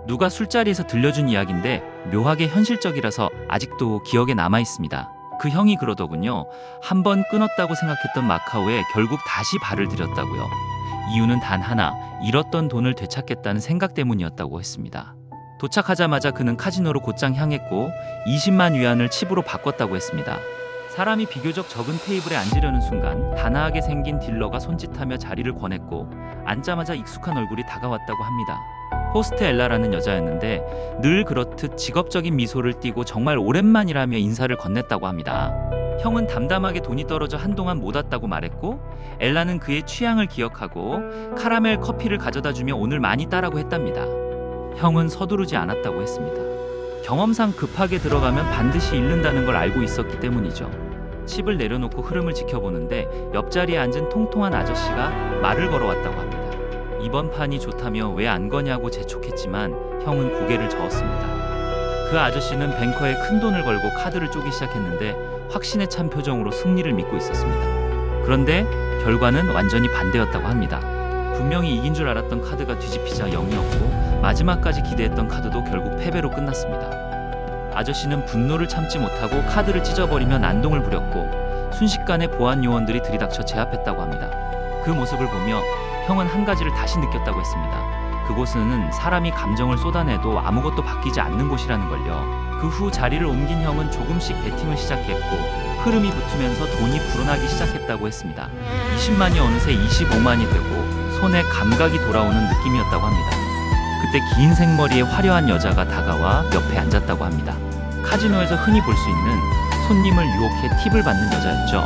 누가 술자리에서 들려준 이야기인데 묘하게 현실적이라서 아직도 기억에 남아 있습니다. 그 형이 그러더군요. 한 번 끊었다고 생각했던 마카오에 결국 다시 발을 들였다고요. 이유는 단 하나, 잃었던 돈을 되찾겠다는 생각 때문이었다고 했습니다. 도착하자마자 그는 카지노로 곧장 향했고 20만 위안을 칩으로 바꿨다고 했습니다. 사람이 비교적 적은 테이블에 앉으려는 순간 단아하게 생긴 딜러가 손짓하며 자리를 권했고 앉자마자 익숙한 얼굴이 다가왔다고 합니다. 호스트 엘라라는 여자였는데 늘 그렇듯 직업적인 미소를 띠고 정말 오랜만이라며 인사를 건넸다고 합니다. 형은 담담하게 돈이 떨어져 한동안 못 왔다고 말했고 엘라는 그의 취향을 기억하고 카라멜 커피를 가져다주며 오늘 많이 따라고 했답니다. 형은 서두르지 않았다고 했습니다. 경험상 급하게 들어가면 반드시 잃는다는 걸 알고 있었기 때문이죠. 칩을 내려놓고 흐름을 지켜보는데 옆자리에 앉은 통통한 아저씨가 말을 걸어왔다고 합니다. 이번 판이 좋다며 왜 안 거냐고 재촉했지만 형은 고개를 저었습니다. 그 아저씨는 뱅커에 큰 돈을 걸고 카드를 쪼기 시작했는데 확신에 찬 표정으로 승리를 믿고 있었습니다. 그런데 결과는 완전히 반대였다고 합니다. 분명히 이긴 줄 알았던 카드가 뒤집히자 0이었고 마지막까지 기대했던 카드도 결국 패배로 끝났습니다. 아저씨는 분노를 참지 못하고 카드를 찢어버리며 난동을 부렸고 순식간에 보안 요원들이 들이닥쳐 제압했다고 합니다. 그 모습을 보며 형은 한 가지를 다시 느꼈다고 했습니다. 그곳은 사람이 감정을 쏟아내도 아무것도 바뀌지 않는 곳이라는 걸요. 그 후 자리를 옮긴 형은 조금씩 베팅을 시작했고 흐름이 붙으면서 돈이 불어나기 시작했다고 했습니다. 20만이 어느새 25만이 되고 손에 감각이 돌아오는 느낌이었다고 합니다. 그때 긴 생머리에 화려한 여자가 다가와 옆에 앉았다고 합니다. 카지노에서 흔히 볼 수 있는 손님을 유혹해 팁을 받는 여자였죠.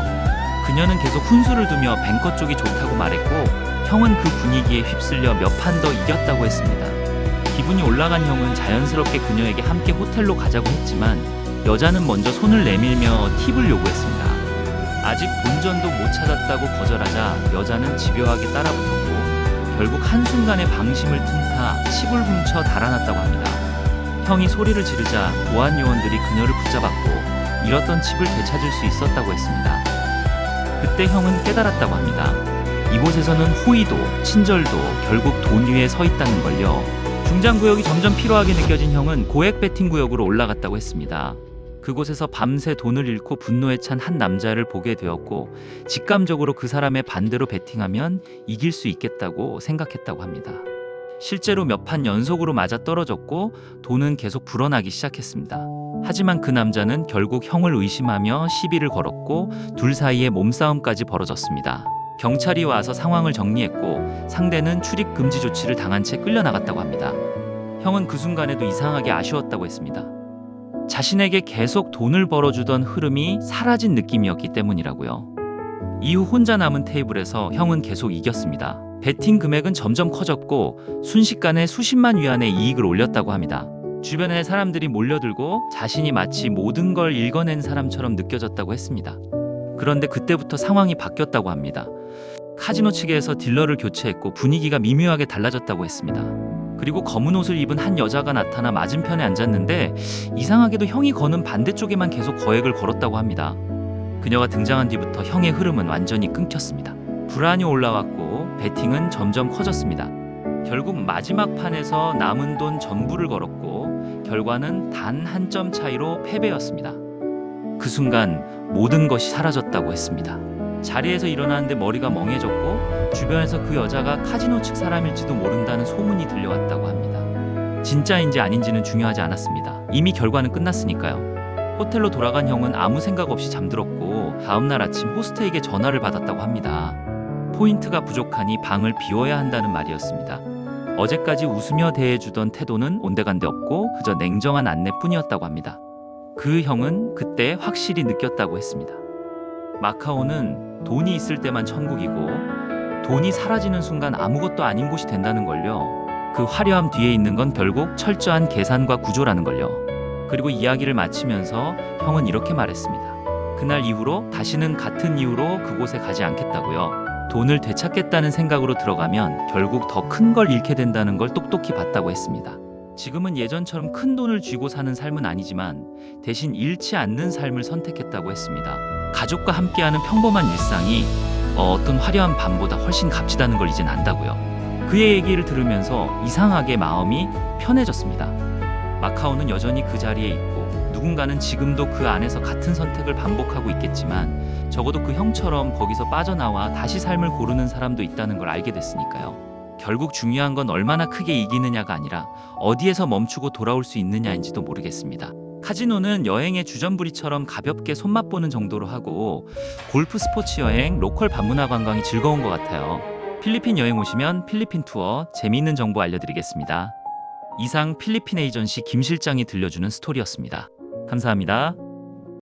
그녀는 계속 훈수를 두며 뱅커 쪽이 좋다고 말했고 형은 그 분위기에 휩쓸려 몇 판 더 이겼다고 했습니다. 기분이 올라간 형은 자연스럽게 그녀에게 함께 호텔로 가자고 했지만 여자는 먼저 손을 내밀며 팁을 요구했습니다. 아직 본전도 못 찾았다고 거절하자 여자는 집요하게 따라붙었고 결국 한순간에 방심을 틈타 칩을 훔쳐 달아났다고 합니다. 형이 소리를 지르자 보안 요원들이 그녀를 붙잡았고 잃었던 칩을 되찾을 수 있었다고 했습니다. 그때 형은 깨달았다고 합니다. 이곳에서는 호의도 친절도 결국 돈 위에 서 있다는 걸요. 중장구역이 점점 피로하게 느껴진 형은 고액 베팅 구역으로 올라갔다고 했습니다. 그곳에서 밤새 돈을 잃고 분노에 찬 한 남자를 보게 되었고 직감적으로 그 사람의 반대로 베팅하면 이길 수 있겠다고 생각했다고 합니다. 실제로 몇 판 연속으로 맞아 떨어졌고 돈은 계속 불어나기 시작했습니다. 하지만 그 남자는 결국 형을 의심하며 시비를 걸었고 둘 사이에 몸싸움까지 벌어졌습니다. 경찰이 와서 상황을 정리했고 상대는 출입 금지 조치를 당한 채 끌려나갔다고 합니다. 형은 그 순간에도 이상하게 아쉬웠다고 했습니다. 자신에게 계속 돈을 벌어주던 흐름이 사라진 느낌이었기 때문이라고요. 이후 혼자 남은 테이블에서 형은 계속 이겼습니다. 베팅 금액은 점점 커졌고 순식간에 수십만 위안의 이익을 올렸다고 합니다. 주변에 사람들이 몰려들고 자신이 마치 모든 걸 읽어낸 사람처럼 느껴졌다고 했습니다. 그런데 그때부터 상황이 바뀌었다고 합니다. 카지노 측에서 딜러를 교체했고 분위기가 미묘하게 달라졌다고 했습니다. 그리고 검은 옷을 입은 한 여자가 나타나 맞은편에 앉았는데 이상하게도 형이 거는 반대쪽에만 계속 거액을 걸었다고 합니다. 그녀가 등장한 뒤부터 형의 흐름은 완전히 끊겼습니다. 불안이 올라왔고 베팅은 점점 커졌습니다. 결국 마지막 판에서 남은 돈 전부를 걸었고 결과는 단 한 점 차이로 패배였습니다. 그 순간 모든 것이 사라졌다고 했습니다. 자리에서 일어나는데 머리가 멍해졌고 주변에서 그 여자가 카지노 측 사람일지도 모른다는 소문이 들려왔다고 합니다. 진짜인지 아닌지는 중요하지 않았습니다. 이미 결과는 끝났으니까요. 호텔로 돌아간 형은 아무 생각 없이 잠들었고 다음날 아침 호스트에게 전화를 받았다고 합니다. 포인트가 부족하니 방을 비워야 한다는 말이었습니다. 어제까지 웃으며 대해주던 태도는 온데간데 없고 그저 냉정한 안내뿐이었다고 합니다. 그 형은 그때 확실히 느꼈다고 했습니다. 마카오는 돈이 있을 때만 천국이고 돈이 사라지는 순간 아무것도 아닌 곳이 된다는 걸요. 그 화려함 뒤에 있는 건 결국 철저한 계산과 구조라는 걸요. 그리고 이야기를 마치면서 형은 이렇게 말했습니다. 그날 이후로 다시는 같은 이유로 그곳에 가지 않겠다고요. 돈을 되찾겠다는 생각으로 들어가면 결국 더 큰 걸 잃게 된다는 걸 똑똑히 봤다고 했습니다. 지금은 예전처럼 큰 돈을 쥐고 사는 삶은 아니지만 대신 잃지 않는 삶을 선택했다고 했습니다. 가족과 함께하는 평범한 일상이 어떤 화려한 밤보다 훨씬 값지다는 걸 이젠 안다고요. 그의 얘기를 들으면서 이상하게 마음이 편해졌습니다. 마카오는 여전히 그 자리에 있고 누군가는 지금도 그 안에서 같은 선택을 반복하고 있겠지만 적어도 그 형처럼 거기서 빠져나와 다시 삶을 고르는 사람도 있다는 걸 알게 됐으니까요. 결국 중요한 건 얼마나 크게 이기느냐가 아니라 어디에서 멈추고 돌아올 수 있느냐인지도 모르겠습니다. 카지노는 여행의 주전부리처럼 가볍게 손맛보는 정도로 하고 골프 스포츠 여행, 로컬 방문화 관광이 즐거운 것 같아요. 필리핀 여행 오시면 필리핀 투어 재미있는 정보 알려드리겠습니다. 이상 필리핀 에이전시 김 실장이 들려주는 스토리였습니다. 감사합니다.